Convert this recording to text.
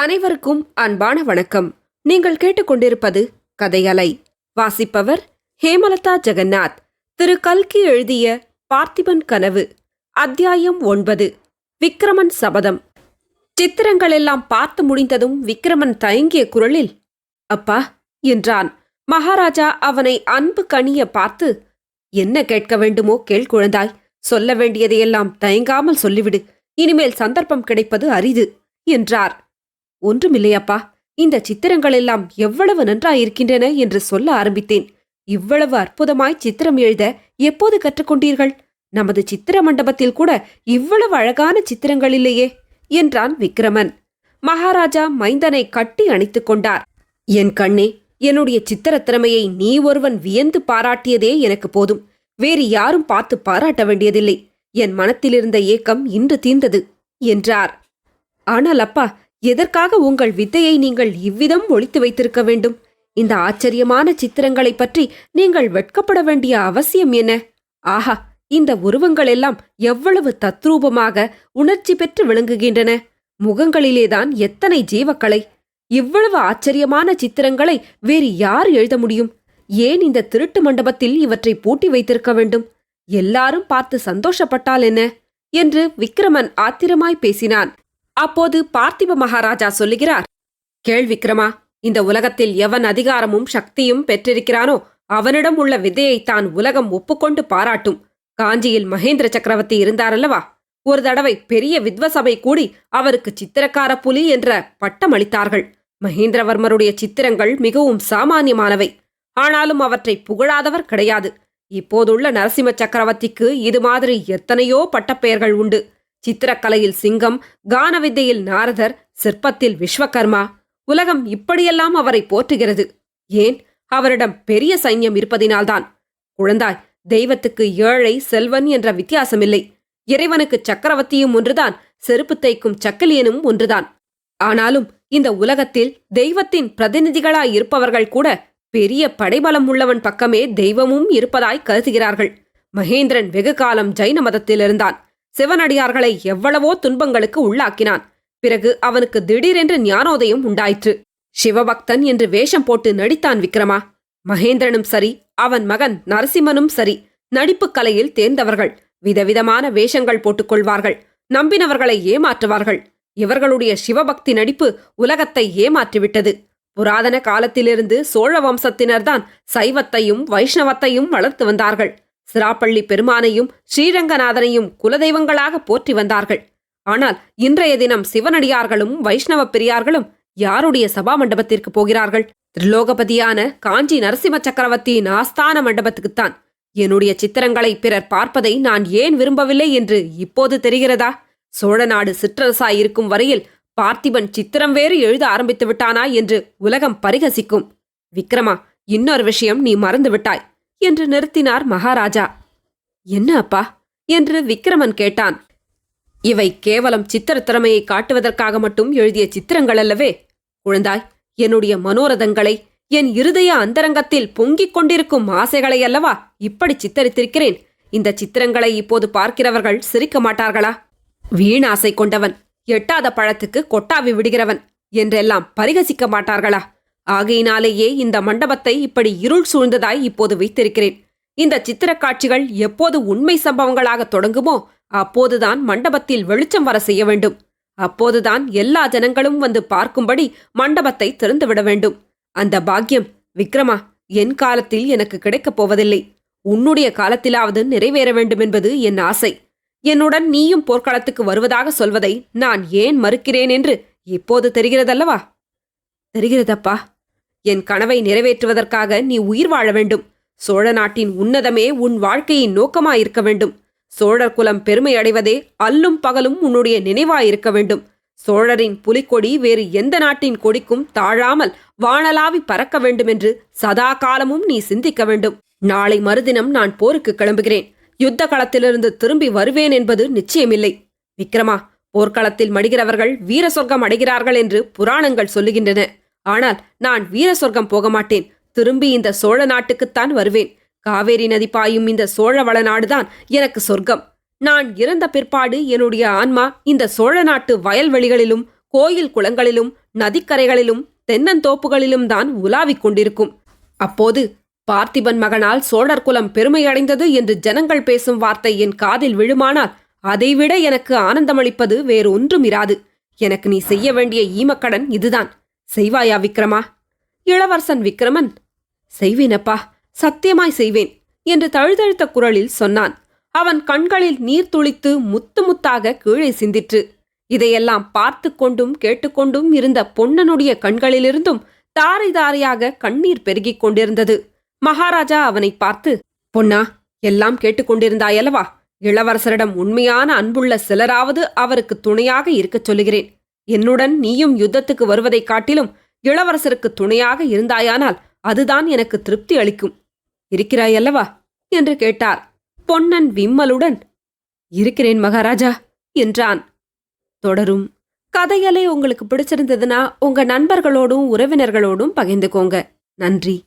அனைவருக்கும் அன்பான வணக்கம். நீங்கள் கேட்டுக்கொண்டிருப்பது கதையலை. வாசிப்பவர் ஹேமலதா ஜெகநாத். திரு கல்கி எழுதிய பார்த்திபன் கனவு, அத்தியாயம் 9. விக்ரமன் சபதம். சித்திரங்களெல்லாம் பார்த்து முடிந்ததும் விக்ரமன் தயங்கிய குரலில் அப்பா என்றான். மகாராஜா அவனை அன்பு கனிய பார்த்து, என்ன கேட்க வேண்டுமோ கேள் குழந்தாய், சொல்ல வேண்டியதையெல்லாம் தயங்காமல் சொல்லிவிடு, இனிமேல் சந்தர்ப்பம் கிடைப்பது அரிது என்றார். ஒன்றுமில்லையப்பா, இந்த சித்திரங்களெல்லாம் எவ்வளவு நன்றாயிருக்கின்றன என்று சொல்ல ஆரம்பித்தேன். இவ்வளவு அற்புதமாய் சித்திரம் எழுத எப்போது கற்றுக்கொண்டீர்கள்? நமது சித்திர மண்டபத்தில் கூட இவ்வளவு அழகான சித்திரங்கள் இல்லையே என்றான் விக்ரமன். மகாராஜா மைந்தனை கட்டி அணைத்துக் கொண்டார். என் கண்ணே, என்னுடைய சித்திர திறமையை நீ ஒருவன் வியந்து பாராட்டியதே எனக்கு போதும். வேறு யாரும் பார்த்து பாராட்ட வேண்டியதில்லை. என் மனத்திலிருந்த ஏக்கம் இன்று தீர்ந்தது என்றார். ஆனால் அப்பா, எதற்காக உங்கள் வித்தையை நீங்கள் இவ்விதம் ஒளித்து வைத்திருக்க வேண்டும்? இந்த ஆச்சரியமான சித்திரங்களை பற்றி நீங்கள் வெட்கப்பட வேண்டிய அவசியம் என்ன? ஆஹா, இந்த உருவங்களெல்லாம் எவ்வளவு தத்ரூபமாக உணர்ச்சி பெற்று விளங்குகின்றன! முகங்களிலேதான் எத்தனை ஜீவக்கலை! இவ்வளவு ஆச்சரியமான சித்திரங்களை வேறு யார் எழுத முடியும்? ஏன் இந்த திருட்டு மண்டபத்தில் இவற்றை பூட்டி வைத்திருக்க வேண்டும்? எல்லாரும் பார்த்து சந்தோஷப்பட்டால் என்ன என்று விக்ரமன் ஆத்திரமாய் பேசினான். அப்போது பார்த்திப மகாராஜா சொல்லுகிறார், கேள் விக்ரமா, இந்த உலகத்தில் எவன் அதிகாரமும் சக்தியும் பெற்றிருக்கிறானோ அவனிடம் உள்ள விதையைத்தான் உலகம் ஒப்புக்கொண்டு பாராட்டும். காஞ்சியில் மகேந்திர சக்கரவர்த்தி இருந்தாரல்லவா, ஒரு தடவை பெரிய வித்வசபை கூடி அவருக்கு சித்திரக்கார புலி என்ற பட்டம் அளித்தார்கள். மகேந்திரவர்மருடைய சித்திரங்கள் மிகவும் சாமானியமானவை. ஆனாலும் அவற்றை புகழாதவர் கிடையாது. இப்போதுள்ள நரசிம்ம சக்கரவர்த்திக்கு இது மாதிரி எத்தனையோ பட்டப்பெயர்கள் உண்டு. சித்திரக்கலையில் சிங்கம், கான வித்தையில் நாரதர், சிற்பத்தில் விஸ்வகர்மா. உலகம் இப்படியெல்லாம் அவரை போற்றுகிறது. ஏன், அவரிடம் பெரிய சைன்யம் இருப்பதினால்தான். குழந்தாய், தெய்வத்துக்கு ஏழை செல்வன் என்ற வித்தியாசமில்லை. இறைவனுக்கு சக்கரவர்த்தியும் ஒன்றுதான், செருப்பு தைக்கும் சக்கிலியனும் ஒன்றுதான். ஆனாலும் இந்த உலகத்தில் தெய்வத்தின் பிரதிநிதிகளாய் இருப்பவர்கள் கூட பெரிய படைபலம் உள்ளவன் பக்கமே தெய்வமும் இருப்பதாய் கருதுகிறார்கள். மகேந்திரன் வெகு காலம் ஜைன மதத்தில் இருந்தான். சிவனடியார்களை எவ்வளவோ துன்பங்களுக்கு உள்ளாக்கினான். பிறகு அவனுக்கு திடீரென்று ஞானோதயம் உண்டாயிற்று. சிவபக்தன் என்று வேஷம் போட்டு நடித்தான் விக்ரமா. மகேந்திரனும் சரி, அவன் மகன் நரசிம்மனும் சரி, நடிப்புக் கலையில் தேர்ந்தவர்கள். விதவிதமான வேஷங்கள் போட்டுக்கொள்வார்கள். நம்பினவர்களை ஏமாற்றுவார்கள். இவர்களுடைய சிவபக்தி நடிப்பு உலகத்தை ஏமாற்றிவிட்டது. புராதன காலத்திலிருந்து சோழ வம்சத்தினர்தான் சைவத்தையும் வைஷ்ணவத்தையும் வளர்த்து வந்தார்கள். சிராப்பள்ளி பெருமானையும் ஸ்ரீரங்கநாதனையும் குலதெய்வங்களாக போற்றி வந்தார்கள். ஆனால் இன்றைய தினம் சிவனடியார்களும் வைஷ்ணவ பெரியார்களும் யாருடைய சபா மண்டபத்திற்கு போகிறார்கள்? திரிலோகபதியான காஞ்சி நரசிம்ம சக்கரவர்த்தியின் ஆஸ்தான மண்டபத்துக்குத்தான். என்னுடைய சித்திரங்களை பிறர் பார்ப்பதை நான் ஏன் விரும்பவில்லை என்று இப்போது தெரிகிறதா? சோழ நாடு சிற்றரசாய் இருக்கும் வரையில் பார்த்திபன் சித்திரம் வேறு எழுத ஆரம்பித்து விட்டானா என்று உலகம் பரிகசிக்கும். விக்ரமா, இன்னொரு விஷயம் நீ மறந்துவிட்டாய் என்று நிறுத்தினார் மகாராஜா. என்ன அப்பா என்று விக்ரமன் கேட்டான். இவை கேவலம் சித்திர திறமையை காட்டுவதற்காக மட்டும் எழுதிய சித்திரங்கள் அல்லவே குழந்தாய். என்னுடைய மனோரதங்களை, என் இருதய அந்தரங்கத்தில் பொங்கிக் கொண்டிருக்கும் ஆசைகளை அல்லவா இப்படி சித்தரித்திருக்கிறேன். இந்த சித்திரங்களை இப்போது பார்க்கிறவர்கள் சிரிக்க மாட்டார்களா? வீணாசை கொண்டவன், எட்டாத பழத்துக்கு கொட்டாவி விடுகிறவன் என்றெல்லாம் பரிகசிக்க மாட்டார்களா? ஆகையினாலேயே இந்த மண்டபத்தை இப்படி இருள் சூழ்ந்ததாய் இப்போது வைத்திருக்கிறேன். இந்த சித்திரக் காட்சிகள் எப்போது உண்மை சம்பவங்களாக தொடங்குமோ அப்போதுதான் மண்டபத்தில் வெளிச்சம் வர செய்ய வேண்டும். அப்போதுதான் எல்லா ஜனங்களும் வந்து பார்க்கும்படி மண்டபத்தை திறந்துவிட வேண்டும். அந்த பாக்கியம் விக்ரமா என் காலத்தில் எனக்கு கிடைக்கப் போவதில்லை. உன்னுடைய காலத்திலாவது நிறைவேற வேண்டுமென்பது என் ஆசை. என்னுடன் நீயும் போர்க்களத்துக்கு வருவதாக சொல்வதை நான் ஏன் மறுக்கிறேன் என்று இப்போது தெரிகிறதல்லவா? தெரிகிறதப்பா. என் கனவை நிறைவேற்றுவதற்காக நீ உயிர் வாழ வேண்டும். சோழ நாட்டின் உன்னதமே உன் வாழ்க்கையின் நோக்கமாயிருக்க வேண்டும். சோழர் குலம் பெருமை அடைவதே அல்லும் பகலும் உன்னுடைய நினைவாயிருக்க வேண்டும். சோழரின் புலிக்கொடி வேறு எந்த நாட்டின் கொடிக்கும் தாழாமல் வானலாவி பறக்க வேண்டுமென்று சதா காலமும் நீ சிந்திக்க வேண்டும். நாளை மறுதினம் நான் போருக்கு கிளம்புகிறேன். யுத்த களத்திலிருந்து திரும்பி வருவேன் என்பது நிச்சயமில்லை. விக்ரமா, போர்க்களத்தில் மடிகிறவர்கள் வீர சொர்க்கம் அடைகிறார்கள் என்று புராணங்கள் சொல்லுகின்றன. ஆனால் நான் வீர சொர்க்கம் போக மாட்டேன். திரும்பி இந்த சோழ நாட்டுக்குத்தான் வருவேன். காவேரி நதி பாயும் இந்த சோழ வளநாடுதான் எனக்கு சொர்க்கம். நான் இறந்த பிற்பாடு என்னுடைய ஆன்மா இந்த சோழ நாட்டு வயல்வெளிகளிலும் கோயில் குளங்களிலும் நதிக்கரைகளிலும் தென்னந்தோப்புகளிலும் தான் உலாவிக் கொண்டிருக்கும். அப்போது பார்த்திபன் மகனால் சோழர் குலம் பெருமையடைந்தது என்று ஜனங்கள் பேசும் வார்த்தை என் காதில் விழுமானால் அதைவிட எனக்கு ஆனந்தமளிப்பது வேறொன்றும் இராது. எனக்கு நீ செய்ய வேண்டிய ஈமக்கடன் இதுதான். செய்வாயா விக்ரமா? இளவரசன் விக்ரமன், செய்வேனப்பா, சத்தியமாய் செய்வேன் என்று தழுதழுத்த குரலில் சொன்னான். அவன் கண்களில் நீர் துளித்து முத்து முத்தாக கீழே சிந்திற்று. இதையெல்லாம் பார்த்து கொண்டும் கேட்டுக்கொண்டும் இருந்த பொன்னனுடைய கண்களிலிருந்தும் தாரை தாரையாக கண்ணீர் பெருகிக் கொண்டிருந்தது. மகாராஜா அவனை பார்த்து, பொன்னா, எல்லாம் கேட்டுக்கொண்டிருந்தாயல்லவா? இளவரசரிடம் உண்மையான அன்புள்ள சிலராவது அவருக்கு துணையாக இருக்கச் சொல்லுகிறேன். என்னுடன் நீயும் யுத்தத்துக்கு வருவதைக் காட்டிலும் இளவரசருக்கு துணையாக இருந்தாயானால் அதுதான் எனக்கு திருப்தி அளிக்கும். இருக்கிறாயல்லவா என்று கேட்டார். பொன்னன் விம்மலுடன், இருக்கிறேன் மகாராஜா என்றான். தொடரும். கதையலை உங்களுக்கு பிடிச்சிருந்ததுன்னா உங்க நண்பர்களோடும் உறவினர்களோடும் பகிர்ந்துக்கோங்க. நன்றி.